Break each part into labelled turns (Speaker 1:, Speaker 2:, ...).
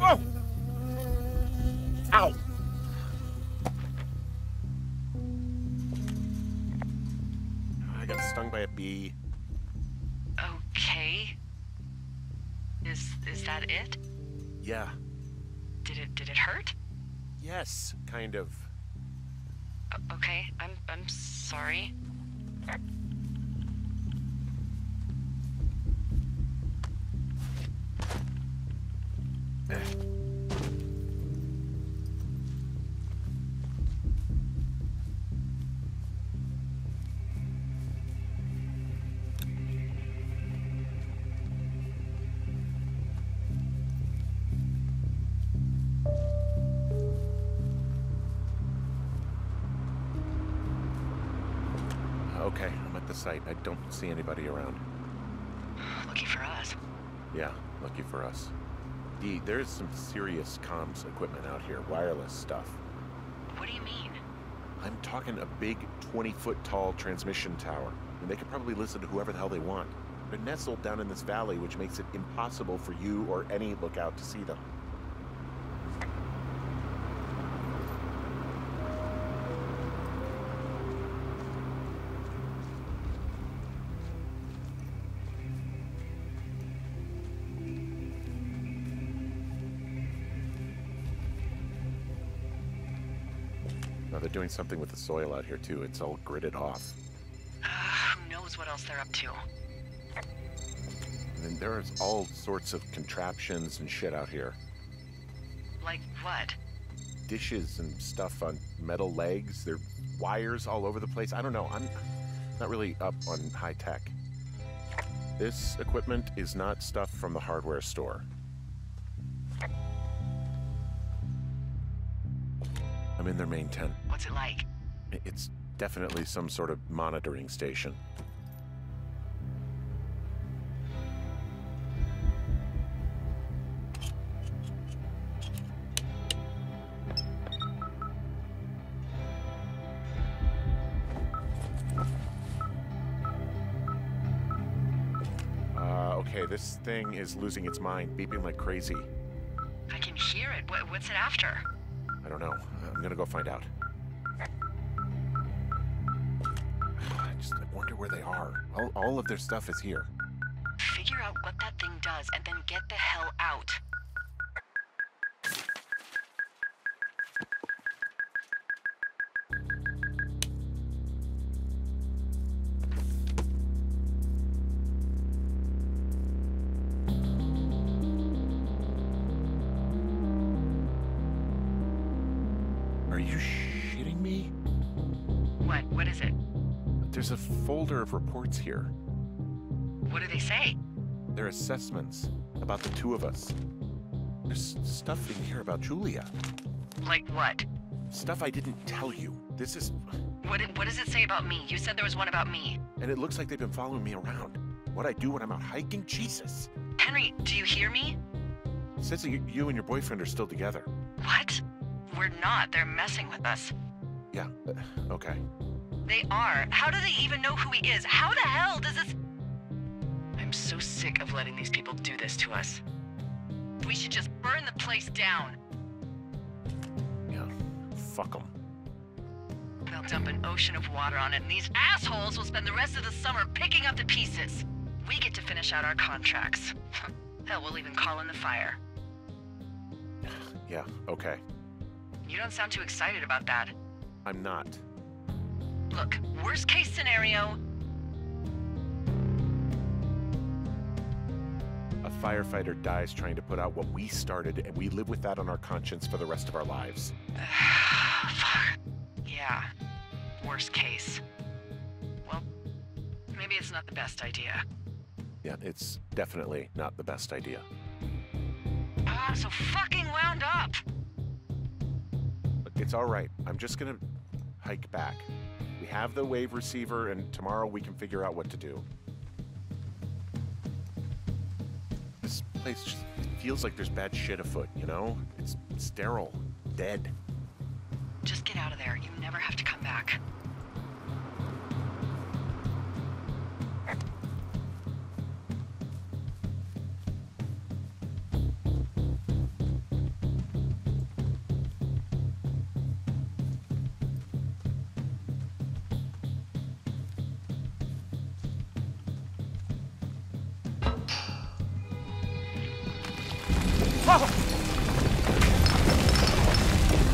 Speaker 1: Oh! Ow! I got stung by a bee.
Speaker 2: Okay. Is that it?
Speaker 1: Yeah.
Speaker 2: Did it hurt?
Speaker 1: Yes, kind of.
Speaker 2: Okay, I'm sorry.
Speaker 1: Okay, I'm at the site. I don't see anybody around.
Speaker 2: Lucky for us.
Speaker 1: Yeah, lucky for us. Dee, there's some serious comms equipment out here, wireless stuff.
Speaker 2: What do you mean?
Speaker 1: I'm talking a big 20-foot tall transmission tower, and they could probably listen to whoever the hell they want. They're nestled down in this valley, which makes it impossible for you or any lookout to see them. Now they're doing something with the soil out here too. It's all gridded off.
Speaker 2: Who knows what else they're up to?
Speaker 1: And then there's all sorts of contraptions and shit out here.
Speaker 2: Like what?
Speaker 1: Dishes and stuff on metal legs. There are wires all over the place. I don't know. I'm not really up on high tech. This equipment is not stuff from the hardware store. I'm in their main tent.
Speaker 2: What's it like?
Speaker 1: It's definitely some sort of monitoring station. Okay, this thing is losing its mind, beeping like crazy.
Speaker 2: I can hear it. What's it after?
Speaker 1: I don't know. I'm gonna go find out. I wonder where they are. All of their stuff is here.
Speaker 2: Figure out what that thing does and then get the hell out.
Speaker 1: Are you shitting me?
Speaker 2: What is it?
Speaker 1: There's a folder of reports here.
Speaker 2: What do they say?
Speaker 1: They're assessments about the two of us. There's stuff in here about Julia.
Speaker 2: Like what?
Speaker 1: Stuff I didn't tell you. This is...
Speaker 2: What does it say about me? You said there was one about me.
Speaker 1: And it looks like they've been following me around. What I do when I'm out hiking? Jesus.
Speaker 2: Henry, do you hear me?
Speaker 1: It says that you and your boyfriend are still together.
Speaker 2: What? We're not. They're messing with us.
Speaker 1: Yeah, okay.
Speaker 2: They are. How do they even know who he is? How the hell does this... I'm so sick of letting these people do this to us. We should just burn the place down.
Speaker 1: Yeah, fuck them.
Speaker 2: They'll dump an ocean of water on it, and these assholes will spend the rest of the summer picking up the pieces. We get to finish out our contracts. Hell, we'll even call in the fire.
Speaker 1: Yeah, okay.
Speaker 2: You don't sound too excited about that.
Speaker 1: I'm not.
Speaker 2: Look, worst case scenario...
Speaker 1: A firefighter dies trying to put out what we started, and we live with that on our conscience for the rest of our lives.
Speaker 2: Fuck. Yeah. Worst case. Well, maybe it's not the best idea.
Speaker 1: Yeah, it's definitely not the best idea.
Speaker 2: I'm so fucking wound up!
Speaker 1: Look, it's all right. I'm just gonna hike back. We have the wave receiver, and tomorrow we can figure out what to do. This place just feels like there's bad shit afoot, you know? It's sterile, dead.
Speaker 2: Just get out of there. You never have to come back.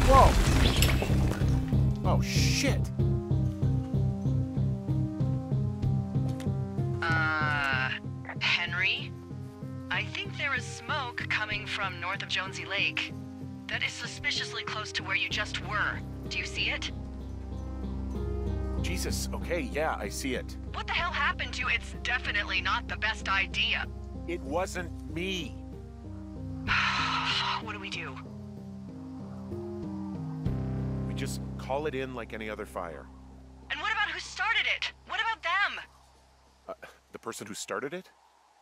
Speaker 1: Whoa! Oh, shit!
Speaker 2: Henry? I think there is smoke coming from north of Jonesy Lake. That is suspiciously close to where you just were. Do you see it?
Speaker 1: Jesus, okay, yeah, I see it.
Speaker 2: What the hell happened to you? It's definitely not the best idea.
Speaker 1: It wasn't me.
Speaker 2: What do we do?
Speaker 1: We just call it in like any other fire.
Speaker 2: And what about who started it? What about them?
Speaker 1: The person who started it?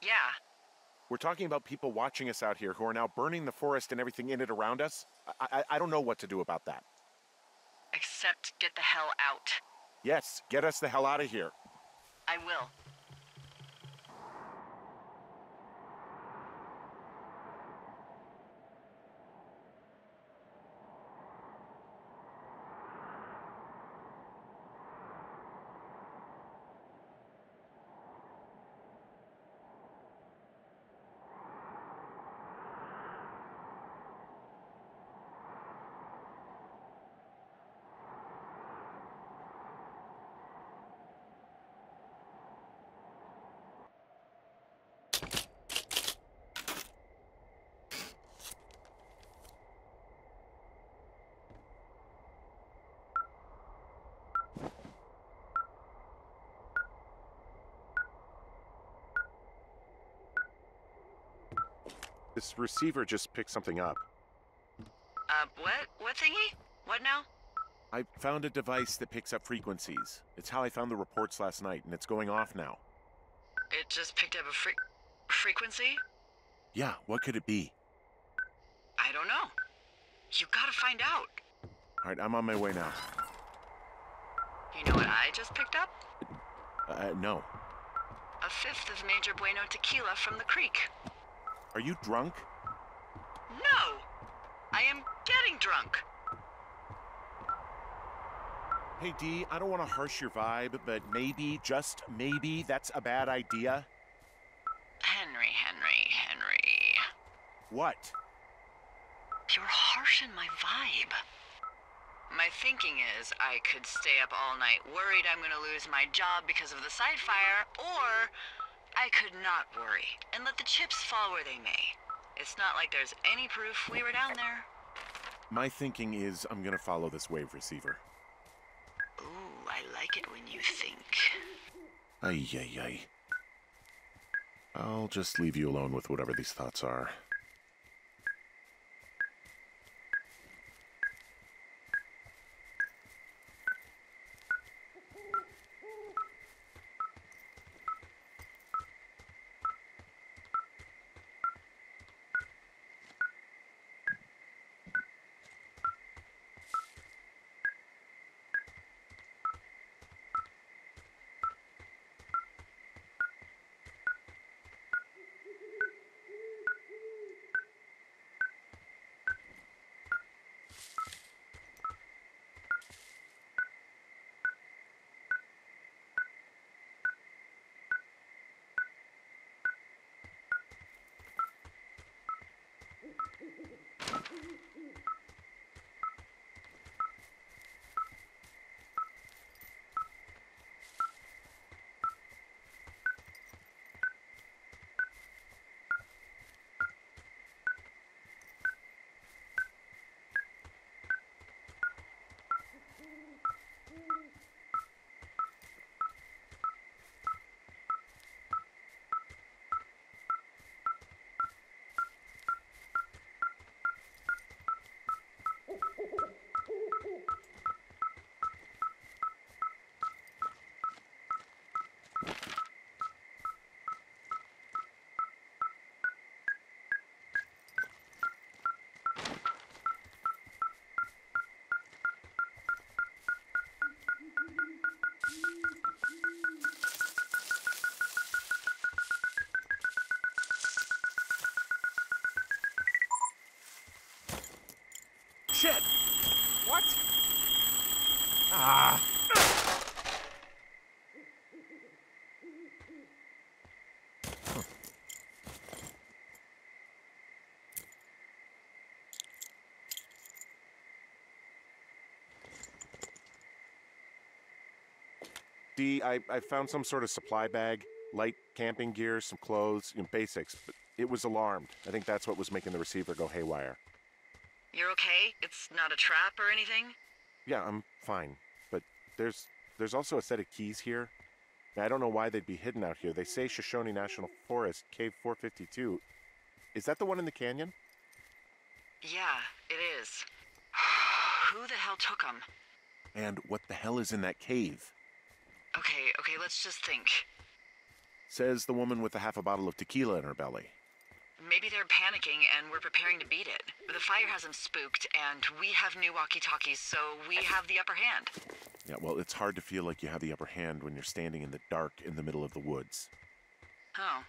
Speaker 2: Yeah.
Speaker 1: We're talking about people watching us out here who are now burning the forest and everything in it around us. I don't know what to do about that.
Speaker 2: Except get the hell out.
Speaker 1: Yes, get us the hell out of here.
Speaker 2: I will.
Speaker 1: This receiver just picked something up.
Speaker 2: What? What thingy? What now?
Speaker 1: I found a device that picks up frequencies. It's how I found the reports last night, and it's going off now.
Speaker 2: It just picked up a frequency?
Speaker 1: Yeah, what could it be?
Speaker 2: I don't know. You gotta find out.
Speaker 1: All right, I'm on my way now.
Speaker 2: You know what I just picked up?
Speaker 1: No.
Speaker 2: A fifth of Major Bueno tequila from the creek.
Speaker 1: Are you drunk?
Speaker 2: No! I am getting drunk.
Speaker 1: Hey, Dee, I don't want to harsh your vibe, but maybe, just maybe, that's a bad idea.
Speaker 2: Henry.
Speaker 1: What?
Speaker 2: You're harshing my vibe. My thinking is I could stay up all night worried I'm gonna lose my job because of the side fire, or I could not worry and let the chips fall where they may. It's not like there's any proof we were down there.
Speaker 1: My thinking is I'm gonna follow this wave receiver.
Speaker 2: Ooh, I like it when you think.
Speaker 1: Ay. I'll just leave you alone with whatever these thoughts are. Shit! What? Ah! Dee, I found some sort of supply bag, light camping gear, some clothes, basics, but it was alarmed. I think that's what was making the receiver go haywire.
Speaker 2: You're okay? It's not a trap or anything?
Speaker 1: Yeah, I'm fine, but there's also a set of keys here. I don't know why they'd be hidden out here. They say Shoshone National Forest, Cave 452. Is that the one in the canyon?
Speaker 2: Yeah, it is. Who the hell took them?
Speaker 1: And what the hell is in that cave?
Speaker 2: Okay, let's just think.
Speaker 1: Says the woman with a half a bottle of tequila in her belly.
Speaker 2: Maybe they're panicking and we're preparing to beat it. The fire has them spooked, and we have new walkie-talkies, so we have the upper hand.
Speaker 1: Yeah, well, it's hard to feel like you have the upper hand when you're standing in the dark in the middle of the woods.
Speaker 2: Oh.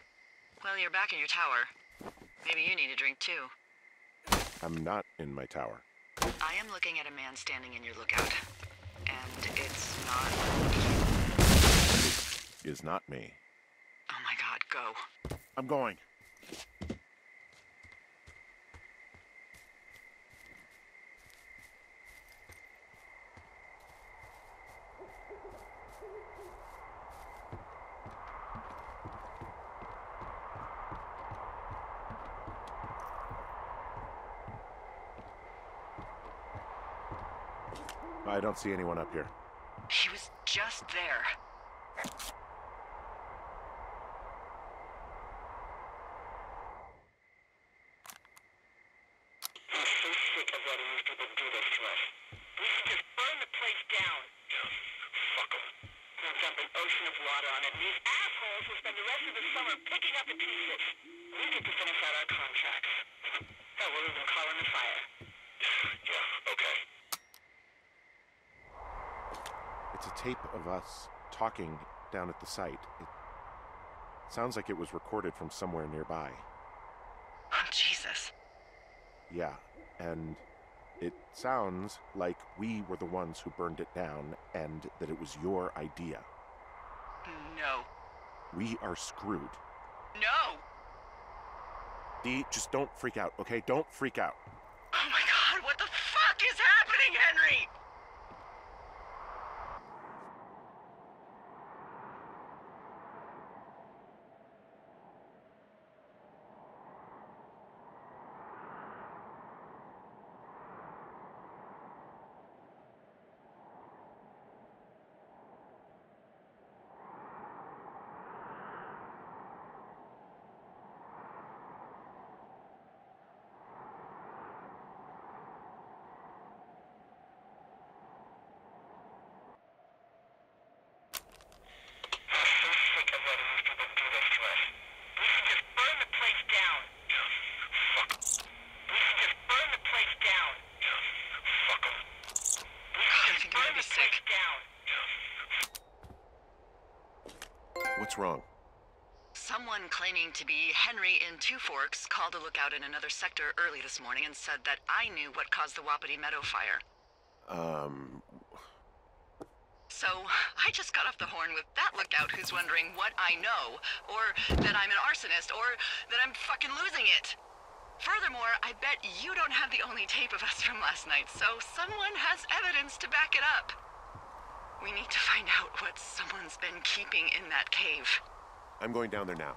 Speaker 2: Well, you're back in your tower. Maybe you need a drink, too.
Speaker 1: I'm not in my tower.
Speaker 2: I am looking at a man standing in your lookout. And it's not
Speaker 1: It is not me.
Speaker 2: Oh my god, go.
Speaker 1: I'm going. I don't see anyone up here.
Speaker 2: He was just there.
Speaker 1: It's a tape of us talking down at the site. It sounds like it was recorded from somewhere nearby.
Speaker 2: Oh, Jesus.
Speaker 1: Yeah, and it sounds like we were the ones who burned it down and that it was your idea.
Speaker 2: No.
Speaker 1: We are screwed.
Speaker 2: No!
Speaker 1: Dee, just don't freak out, okay? Don't freak out.
Speaker 2: Oh my god, what the fuck is happening, Henry?
Speaker 1: What's wrong?
Speaker 2: Someone claiming to be Henry in Two Forks called a lookout in another sector early this morning and said that I knew what caused the Wapiti Meadow fire. So, I just got off the horn with that lookout who's wondering what I know, or that I'm an arsonist, or that I'm fucking losing it. Furthermore, I bet you don't have the only tape of us from last night, so someone has evidence to back it up. We need to find out what someone's been keeping in that cave.
Speaker 1: I'm going down there now.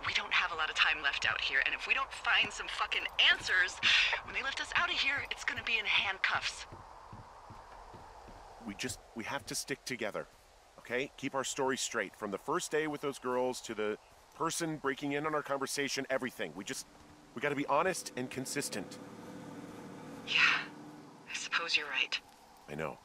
Speaker 2: We don't have a lot of time left out here, and if we don't find some fucking answers, when they lift us out of here, it's gonna be in handcuffs.
Speaker 1: We have to stick together, okay? Keep our story straight. From the first day with those girls to the person breaking in on our conversation, everything. We gotta be honest and consistent.
Speaker 2: Yeah, I suppose you're right.
Speaker 1: I know.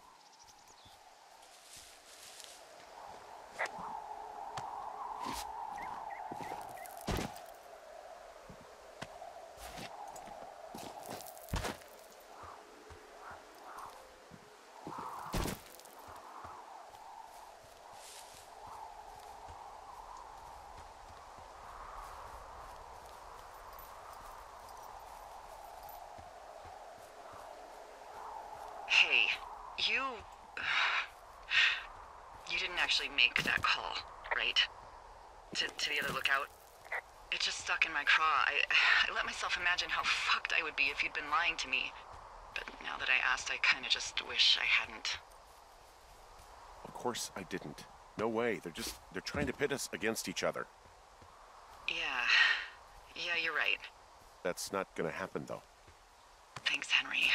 Speaker 2: Hey, you didn't actually make that call, right? To the other lookout? It just stuck in my craw. I let myself imagine how fucked I would be if you'd been lying to me. But now that I asked, I kinda just wish I hadn't.
Speaker 1: Of course I didn't. No way. They're trying to pit us against each other.
Speaker 2: Yeah, you're right.
Speaker 1: That's not gonna happen, though.
Speaker 2: Thanks, Henry.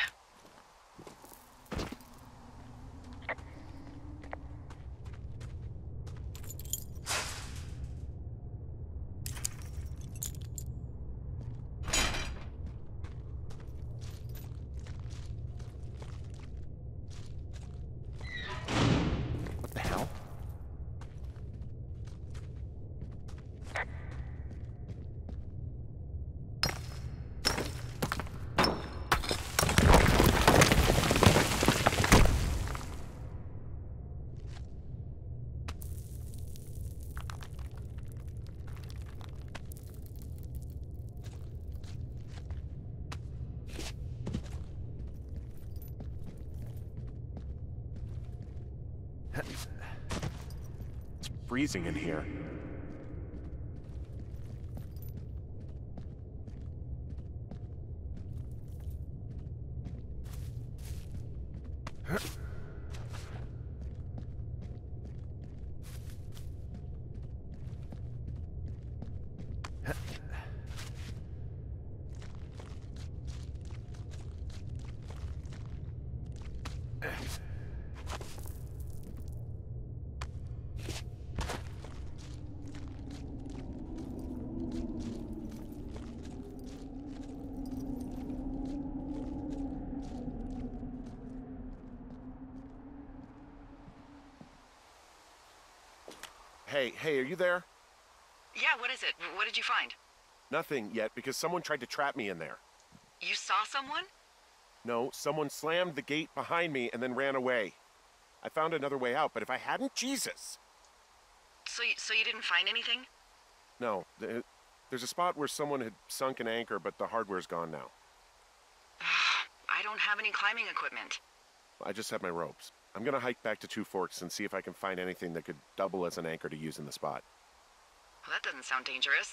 Speaker 1: What the hell? It's freezing in here. Hey, are you there?
Speaker 2: Yeah, what is it? What did you find?
Speaker 1: Nothing yet, because someone tried to trap me in there.
Speaker 2: You saw someone?
Speaker 1: No, someone slammed the gate behind me and then ran away. I found another way out, but if I hadn't, Jesus!
Speaker 2: So you didn't find anything?
Speaker 1: No, there's a spot where someone had sunk an anchor, but the hardware's gone now.
Speaker 2: I don't have any climbing equipment.
Speaker 1: I just have my ropes. I'm gonna hike back to Two Forks and see if I can find anything that could double as an anchor to use in the spot.
Speaker 2: Well, that doesn't sound dangerous.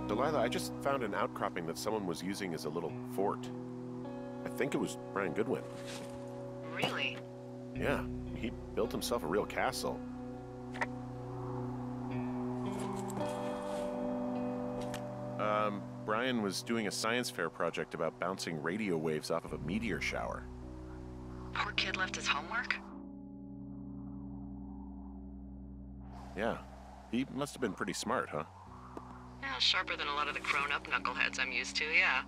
Speaker 1: Delilah, I just found an outcropping that someone was using as a little fort. I think it was Brian Goodwin.
Speaker 2: Really?
Speaker 1: Yeah, he built himself a real castle. Brian was doing a science fair project about bouncing radio waves off of a meteor shower.
Speaker 2: Poor kid left his homework?
Speaker 1: Yeah, he must have been pretty smart, huh?
Speaker 2: Yeah, sharper than a lot of the grown-up knuckleheads I'm used to, yeah.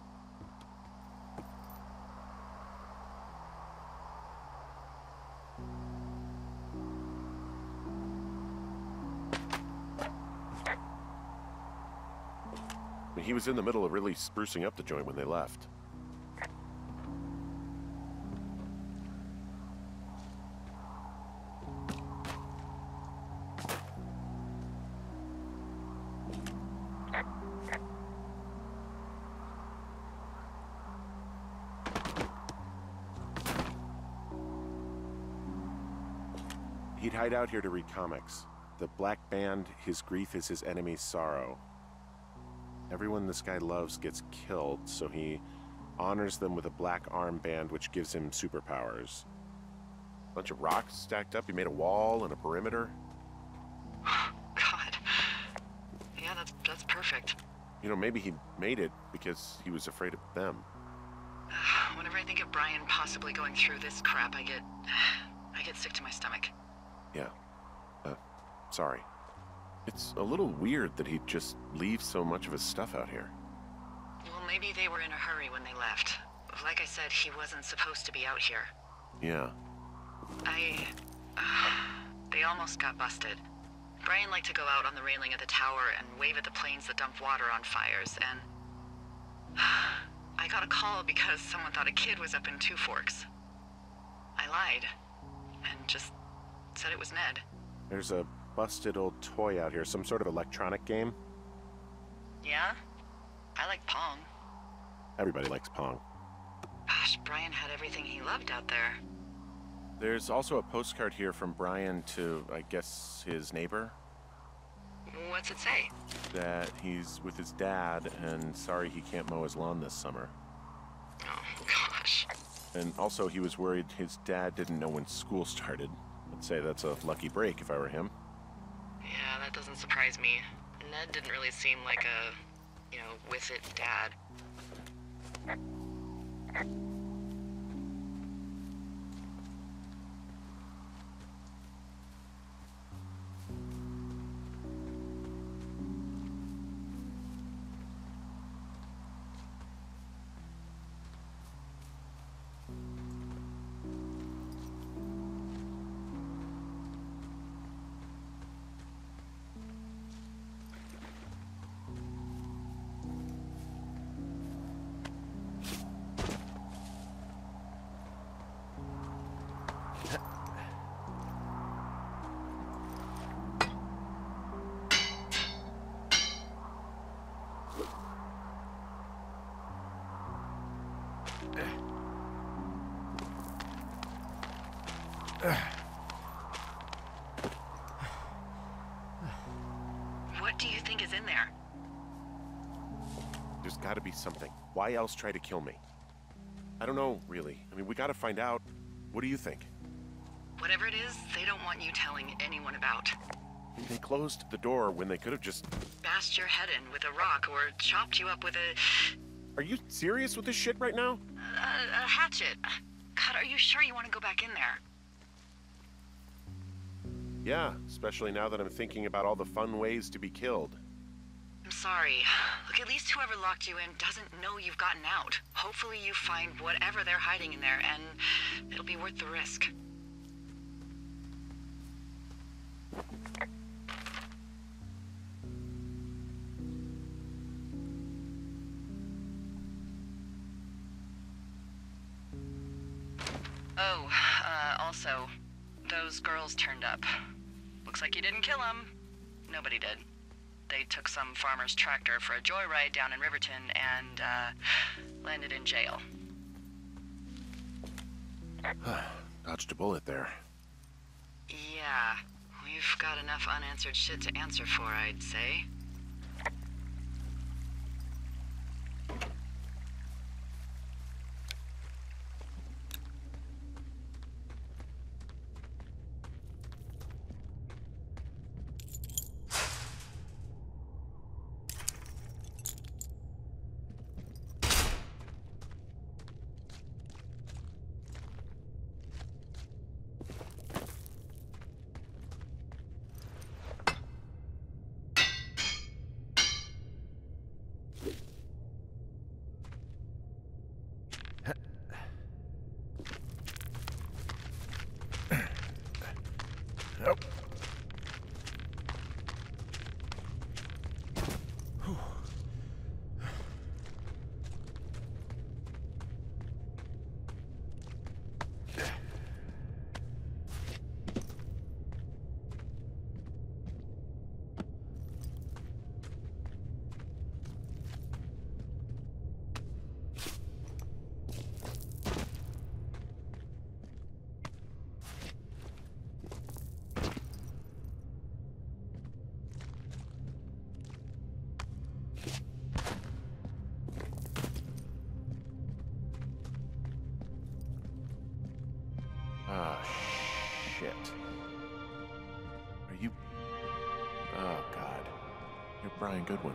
Speaker 1: He was in the middle of really sprucing up the joint when they left. He'd hide out here to read comics. The Black Band, his grief is his enemy's sorrow. Everyone this guy loves gets killed, so he honors them with a black armband which gives him superpowers. Bunch of rocks stacked up, he made a wall and a perimeter.
Speaker 2: God. Yeah, that's perfect.
Speaker 1: You know, maybe he made it because he was afraid of them.
Speaker 2: Whenever I think of Brian possibly going through this crap, I get sick to my stomach.
Speaker 1: Yeah. Sorry. It's a little weird that he'd just leave so much of his stuff out here.
Speaker 2: Well, maybe they were in a hurry when they left. Like I said, he wasn't supposed to be out here.
Speaker 1: Yeah.
Speaker 2: They almost got busted. Brian liked to go out on the railing of the tower and wave at the planes that dump water on fires, and I got a call because someone thought a kid was up in Two Forks. I lied, and just said it was Ned.
Speaker 1: There's a busted old toy out here, some sort of electronic game.
Speaker 2: Yeah? I like Pong.
Speaker 1: Everybody likes Pong.
Speaker 2: Gosh, Brian had everything he loved out there.
Speaker 1: There's also a postcard here from Brian to, I guess, his neighbor.
Speaker 2: What's it say?
Speaker 1: That he's with his dad and sorry he can't mow his lawn this summer.
Speaker 2: Oh, gosh.
Speaker 1: And also he was worried his dad didn't know when school started. I'd say that's a lucky break if I were him.
Speaker 2: Yeah, that doesn't surprise me. Ned didn't really seem like a, with it dad. What do you think is in there?
Speaker 1: There's gotta be something. Why else try to kill me? I don't know, really. I mean, we gotta find out. What do you think?
Speaker 2: Whatever it is, they don't want you telling anyone about.
Speaker 1: They closed the door when they could have just...
Speaker 2: Bashed your head in with a rock or chopped you up with a...
Speaker 1: Are you serious with this shit right now?
Speaker 2: A hatchet. God, are you sure you want to go back in there?
Speaker 1: Yeah, especially now that I'm thinking about all the fun ways to be killed.
Speaker 2: I'm sorry. Look, at least whoever locked you in doesn't know you've gotten out. Hopefully you find whatever they're hiding in there, and it'll be worth the risk. Oh, also, those girls turned up. Looks like you didn't kill them. Nobody did. They took some farmer's tractor for a joyride down in Riverton and, landed in jail.
Speaker 1: Dodged a bullet there.
Speaker 2: Yeah, we've got enough unanswered shit to answer for, I'd say.
Speaker 1: Nope. Ah, shit. Are you... Oh, God. You're Brian Goodwin.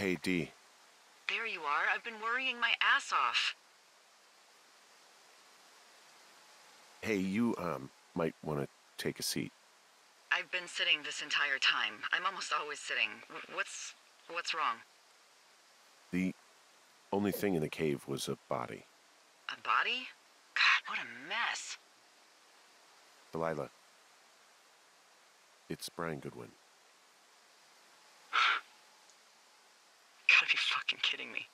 Speaker 1: Hey, Dee.
Speaker 2: There you are. I've been worrying my ass off.
Speaker 1: Hey, you, might want to take a seat.
Speaker 2: I've been sitting this entire time. I'm almost always sitting. What's wrong?
Speaker 1: The only thing in the cave was a body.
Speaker 2: A body? God, what a mess.
Speaker 1: Delilah. It's Brian Goodwin.
Speaker 2: Gotta be fucking kidding me.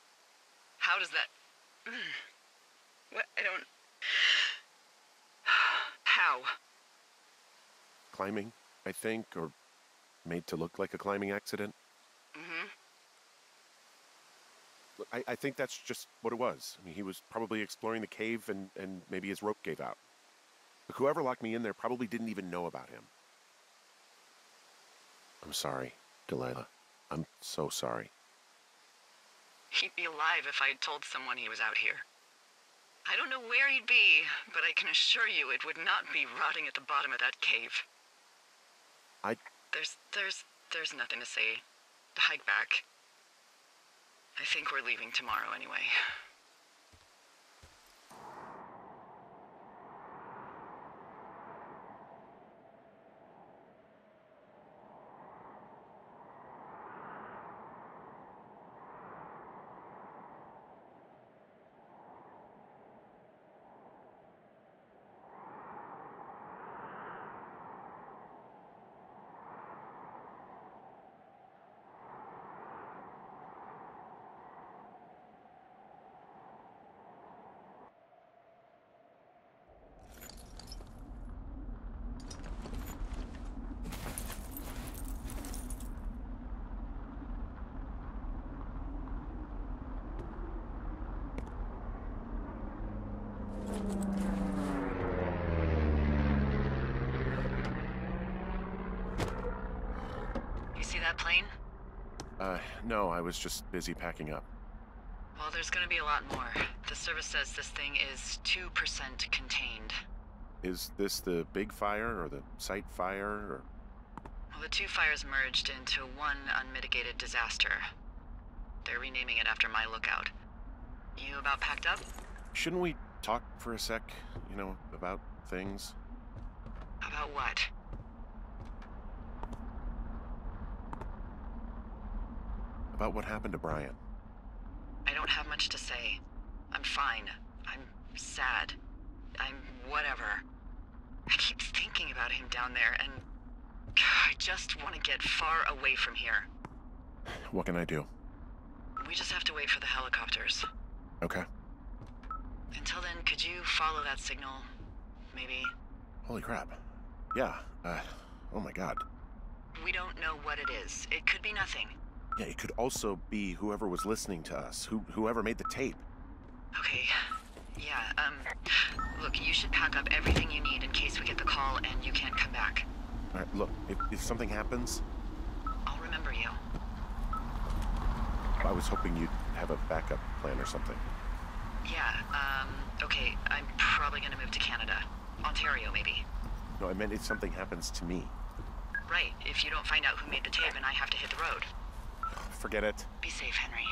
Speaker 2: How does that... What? I don't... How?
Speaker 1: Climbing, I think, or made to look like a climbing accident.
Speaker 2: Mm-hmm.
Speaker 1: Look, I think that's just what it was. I mean, he was probably exploring the cave and maybe his rope gave out. But whoever locked me in there probably didn't even know about him. I'm sorry, Delilah. I'm so sorry.
Speaker 2: He'd be alive if I had told someone he was out here. I don't know where he'd be, but I can assure you it would not be rotting at the bottom of that cave. There's nothing to say. Hike back. I think we're leaving tomorrow anyway. That plane?
Speaker 1: No, I was just busy packing up.
Speaker 2: Well, there's gonna be a lot more. The service says this thing is 2% contained.
Speaker 1: Is this the big fire or the site fire or...
Speaker 2: Well, the two fires merged into one unmitigated disaster. They're renaming it after my lookout. You about packed up?
Speaker 1: Shouldn't we talk for a sec, you know, about things?
Speaker 2: About what?
Speaker 1: About what happened to Brian.
Speaker 2: I don't have much to say. I'm fine. I'm sad. I'm whatever. I keep thinking about him down there, and I just want to get far away from here.
Speaker 1: What can I do?
Speaker 2: We just have to wait for the helicopters.
Speaker 1: Okay.
Speaker 2: Until then, could you follow that signal? Maybe?
Speaker 1: Holy crap. Yeah, oh my god.
Speaker 2: We don't know what it is. It could be nothing.
Speaker 1: Yeah, it could also be whoever was listening to us, whoever made the tape.
Speaker 2: Okay. Yeah, look, you should pack up everything you need in case we get the call and you can't come back.
Speaker 1: All right, look, if something happens...
Speaker 2: I'll remember you.
Speaker 1: I was hoping you'd have a backup plan or something.
Speaker 2: Yeah, okay, I'm probably gonna move to Canada. Ontario, maybe.
Speaker 1: No, I meant if something happens to me.
Speaker 2: Right, if you don't find out who made the tape and I have to hit the road.
Speaker 1: Forget it.
Speaker 2: Be safe, Henry.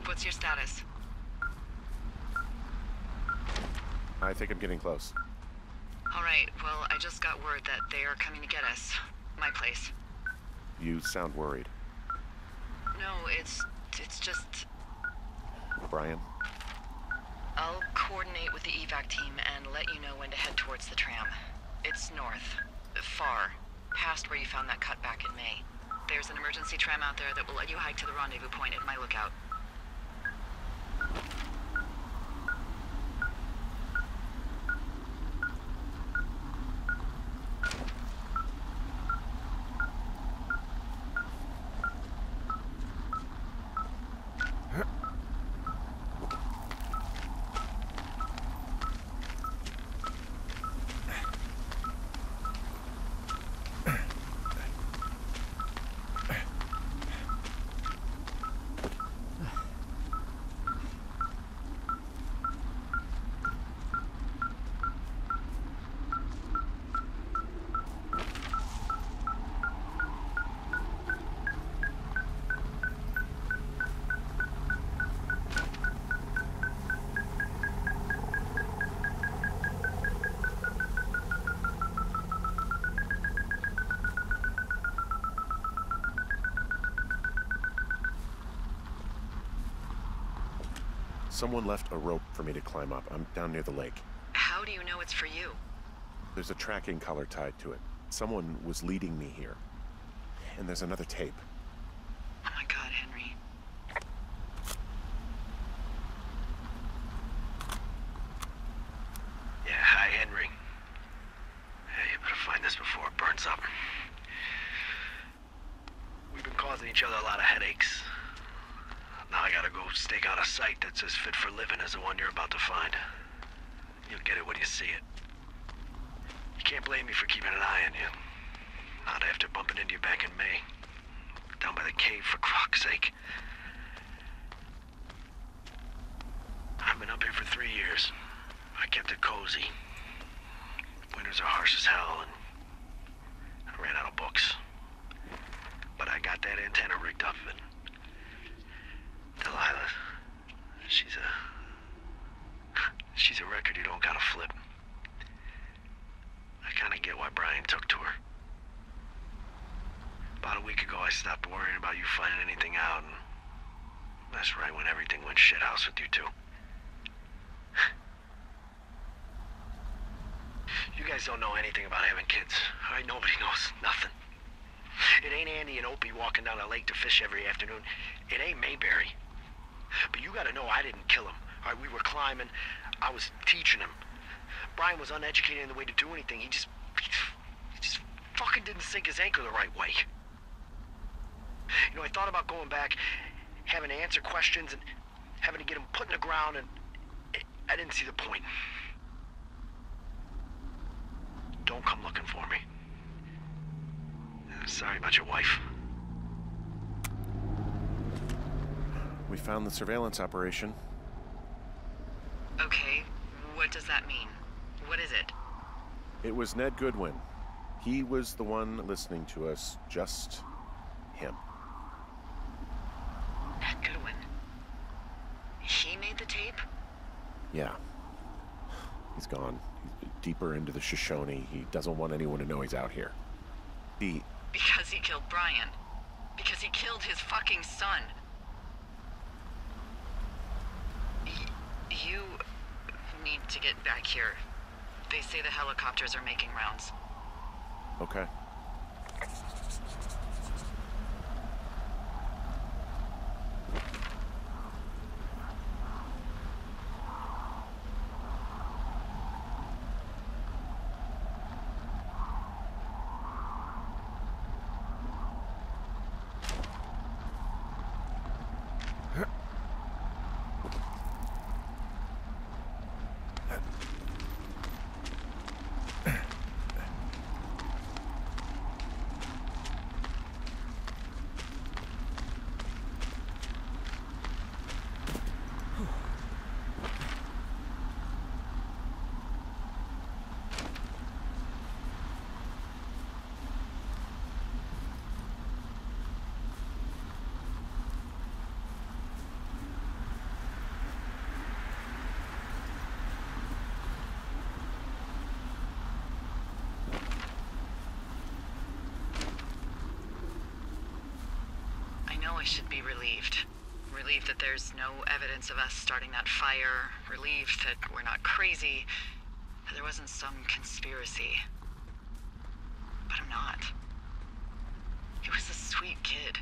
Speaker 2: What's your status?
Speaker 1: I think I'm getting close.
Speaker 2: All right, well, I just got word that they are coming to get us. My place.
Speaker 1: You sound worried.
Speaker 2: No, it's just...
Speaker 1: Brian?
Speaker 2: I'll coordinate with the evac team and let you know when to head towards the tram. It's north. Far. Past where you found that cut back in May. There's an emergency tram out there that will let you hike to the rendezvous point at my lookout.
Speaker 1: Someone left a rope for me to climb up. I'm down near the lake.
Speaker 2: How do you know it's for you?
Speaker 1: There's a tracking collar tied to it. Someone was leading me here. And there's another tape.
Speaker 2: Oh my God, Henry.
Speaker 3: Yeah, hi, Henry. Hey, you better find this before it burns up. We've been causing each other a lot of headaches. Now I gotta go stake out a site that's as fit for living as the one you're about to find. You'll get it when you see it. You can't blame me for keeping an eye on you. Not after bumping into you back in May. Down by the cave, for croc's sake. I've been up here for 3 years. I kept it cozy. Winters are harsh as hell, and I ran out of books. But I got that antenna rigged up, and Delilah, she's a record you don't gotta flip. I kinda get why Brian took to her. About a week ago, I stopped worrying about you finding anything out, and that's right when everything went shithouse with you two. You guys don't know anything about having kids. All right, nobody knows nothing. It ain't Andy and Opie walking down the lake to fish every afternoon. It ain't Mayberry. But you gotta know I didn't kill him. All right, we were climbing. I was teaching him. Brian was uneducated in the way to do anything. He just fucking didn't sink his anchor the right way. You know, I thought about going back, having to answer questions, and having to get him put in the ground, and I didn't see the point. Don't come looking for me. Sorry about your wife.
Speaker 1: We found the surveillance operation.
Speaker 2: Okay, what does that mean? What is it?
Speaker 1: It was Ned Goodwin. He was the one listening to us, just him.
Speaker 2: Ned Goodwin. He made the tape?
Speaker 1: Yeah. He's gone. He's deeper into the Shoshone. He doesn't want anyone to know he's out here.
Speaker 2: Because he killed Brian. Because he killed his fucking son. You need to get back here. They say the helicopters are making rounds.
Speaker 1: Okay.
Speaker 2: I should be relieved. Relieved that there's no evidence of us starting that fire. Relieved that we're not crazy. That there wasn't some conspiracy. But I'm not. He was a sweet kid.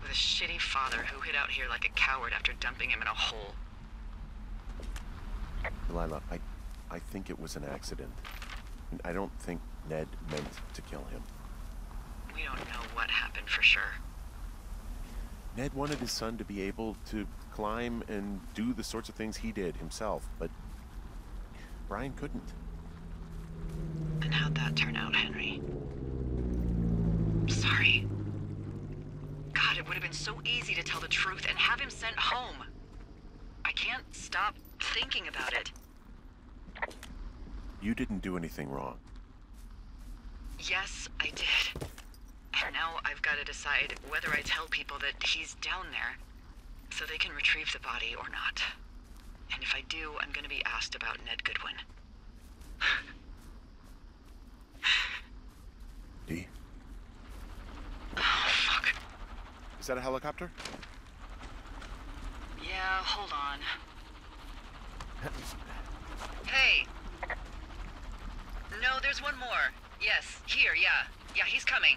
Speaker 2: With a shitty father who hid out here like a coward after dumping him in a hole.
Speaker 1: Delilah, I think it was an accident. And I don't think Ned meant to kill him.
Speaker 2: We don't know what happened for sure.
Speaker 1: Ned wanted his son to be able to climb and do the sorts of things he did himself, but Brian couldn't.
Speaker 2: And how'd that turn out, Henry? I'm sorry. God, it would have been so easy to tell the truth and have him sent home. I can't stop thinking about it.
Speaker 1: You didn't do anything wrong.
Speaker 2: Yes, I did. And now I've got to decide whether I tell people that he's down there so they can retrieve the body or not. And if I do, I'm going to be asked about Ned Goodwin.
Speaker 1: Dee?
Speaker 2: Oh, fuck.
Speaker 1: Is that a helicopter?
Speaker 2: Yeah, hold on. Hey! No, there's one more. Yes, here, yeah. Yeah, he's coming.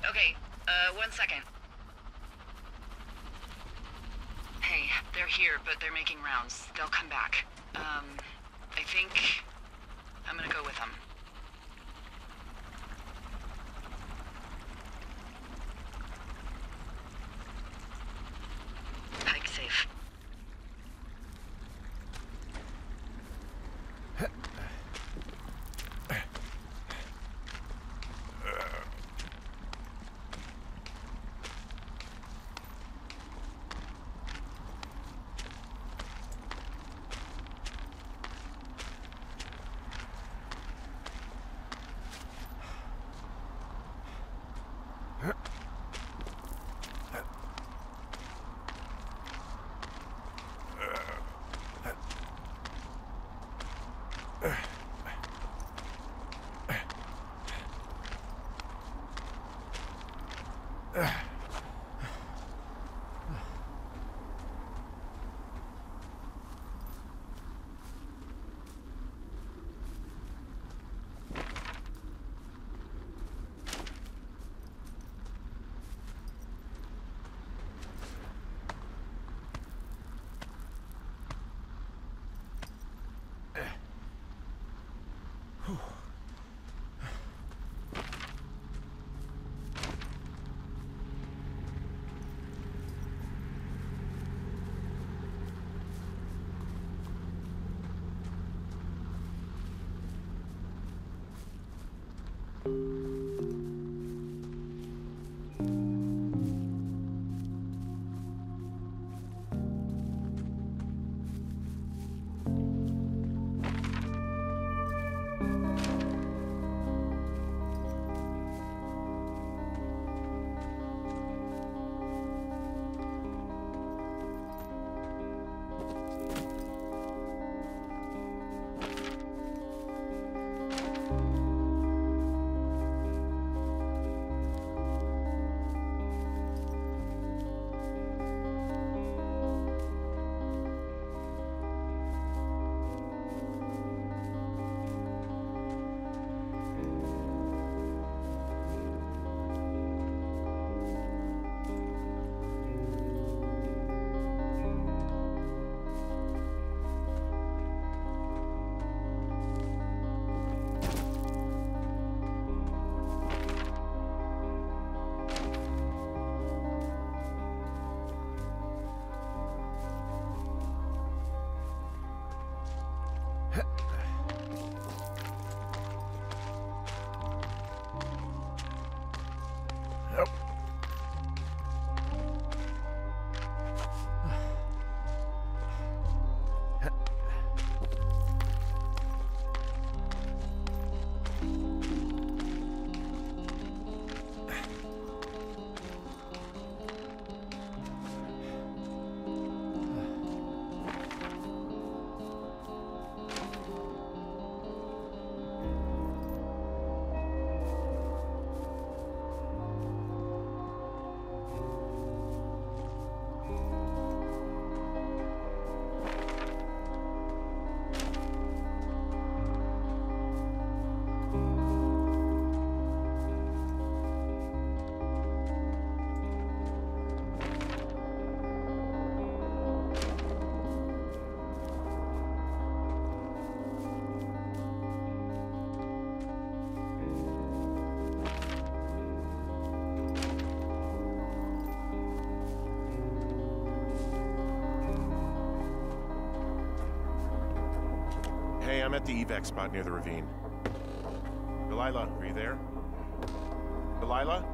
Speaker 2: Okay, 1 second. Hey, they're here, but they're making rounds. They'll come back. I think I'm gonna go with them. Hike safe.
Speaker 1: at the evac spot near the ravine. Delilah, are you there? Delilah?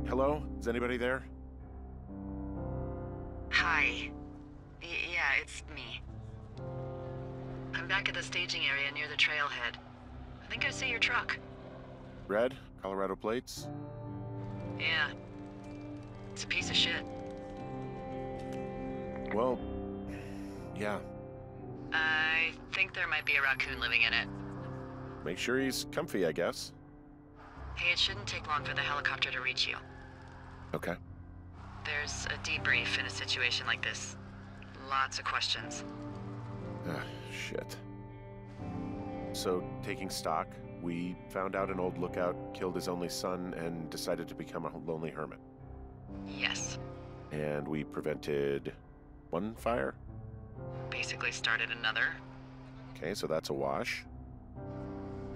Speaker 1: Hello? Is anybody there?
Speaker 2: Hi. Yeah, it's me. I'm back at the staging area near the trailhead. I think I see your truck.
Speaker 1: Red? Colorado plates?
Speaker 2: Yeah. It's a piece of shit.
Speaker 1: Well, yeah.
Speaker 2: I think there might be a raccoon living in it.
Speaker 1: Make sure he's comfy, I guess.
Speaker 2: Hey, it shouldn't take long for the helicopter to reach you.
Speaker 1: Okay.
Speaker 2: There's a debrief in a situation like this. Lots of questions.
Speaker 1: Ah, shit. So, taking stock, we found out an old lookout killed his only son and decided to become a lonely hermit.
Speaker 2: Yes.
Speaker 1: And we prevented one fire?
Speaker 2: Basically started another.
Speaker 1: Okay, so that's a wash.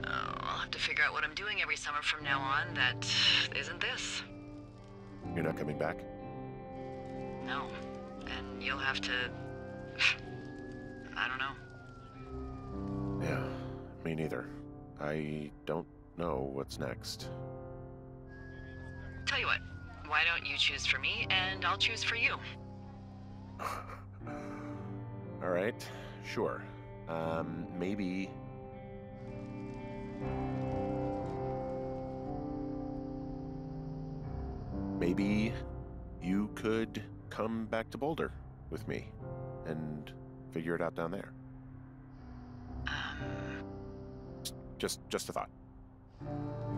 Speaker 2: Oh, I'll have to figure out what I'm doing every summer from now on that isn't this.
Speaker 1: You're not coming back?
Speaker 2: No. And you'll have to... I don't know.
Speaker 1: Yeah, me neither. I don't know what's next.
Speaker 2: Tell you what, why don't you choose for me and I'll choose for you?
Speaker 1: All right, sure. Maybe... Maybe you could come back to Boulder with me and figure it out down there. Just a thought.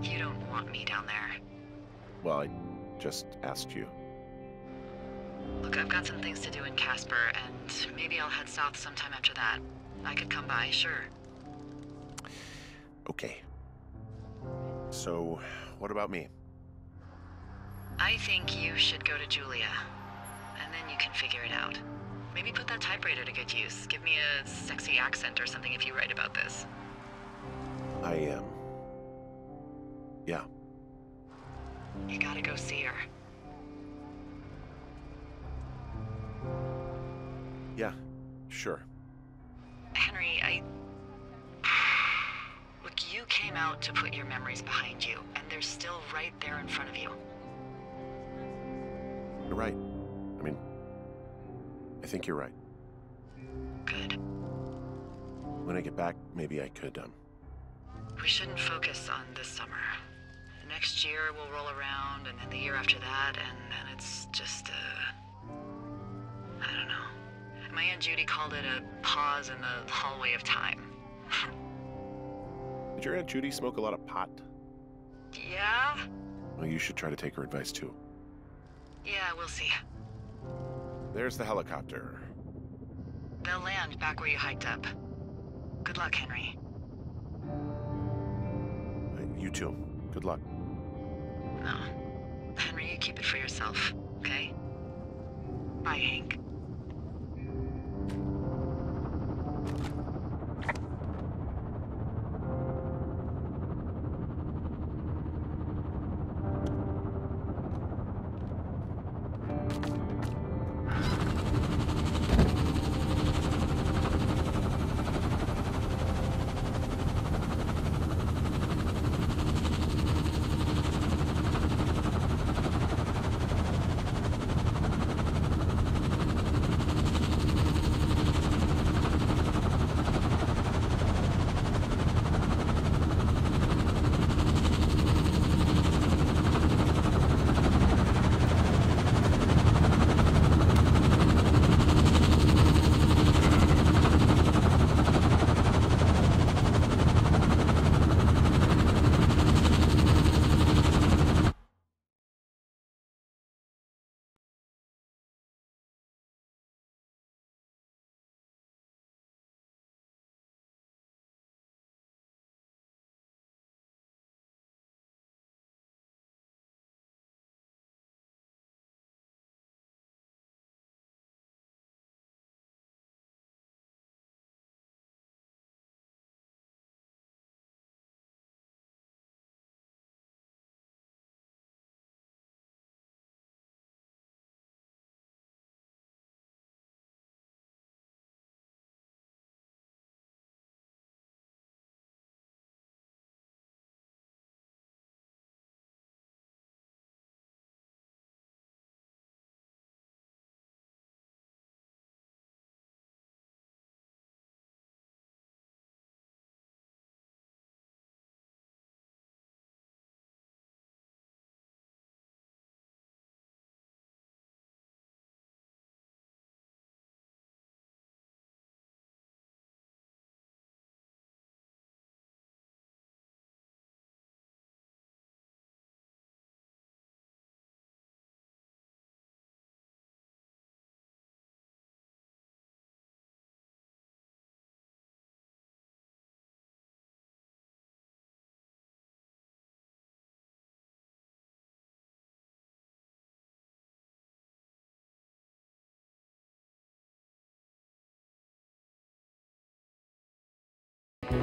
Speaker 2: You don't want me down there.
Speaker 1: Well, I just asked you.
Speaker 2: Look, I've got some things to do in Casper, and maybe I'll head south sometime after that. I could come by, sure.
Speaker 1: Okay. So, what about me?
Speaker 2: I think you should go to Julia, and then you can figure it out. Maybe put that typewriter to good use. Give me a sexy accent or something if you write about this.
Speaker 1: I am. Yeah.
Speaker 2: You gotta go see her.
Speaker 1: Yeah, sure.
Speaker 2: Henry, Look, you came out to put your memories behind you, and they're still right there in front of you.
Speaker 1: You're right. I mean, I think you're right.
Speaker 2: Good.
Speaker 1: When I get back, maybe I could,
Speaker 2: We shouldn't focus on this summer. Next year we'll roll around, and then the year after that, and then it's just I don't know. My Aunt Judy called it a pause in the hallway of time.
Speaker 1: Did your Aunt Judy smoke a lot of pot?
Speaker 2: Yeah?
Speaker 1: Well, you should try to take her advice, too.
Speaker 2: Yeah, we'll see.
Speaker 1: There's the helicopter.
Speaker 2: They'll land back where you hiked up. Good luck, Henry.
Speaker 1: You too. Good luck.
Speaker 2: No. Henry, you keep it for yourself, okay? Bye, Hank.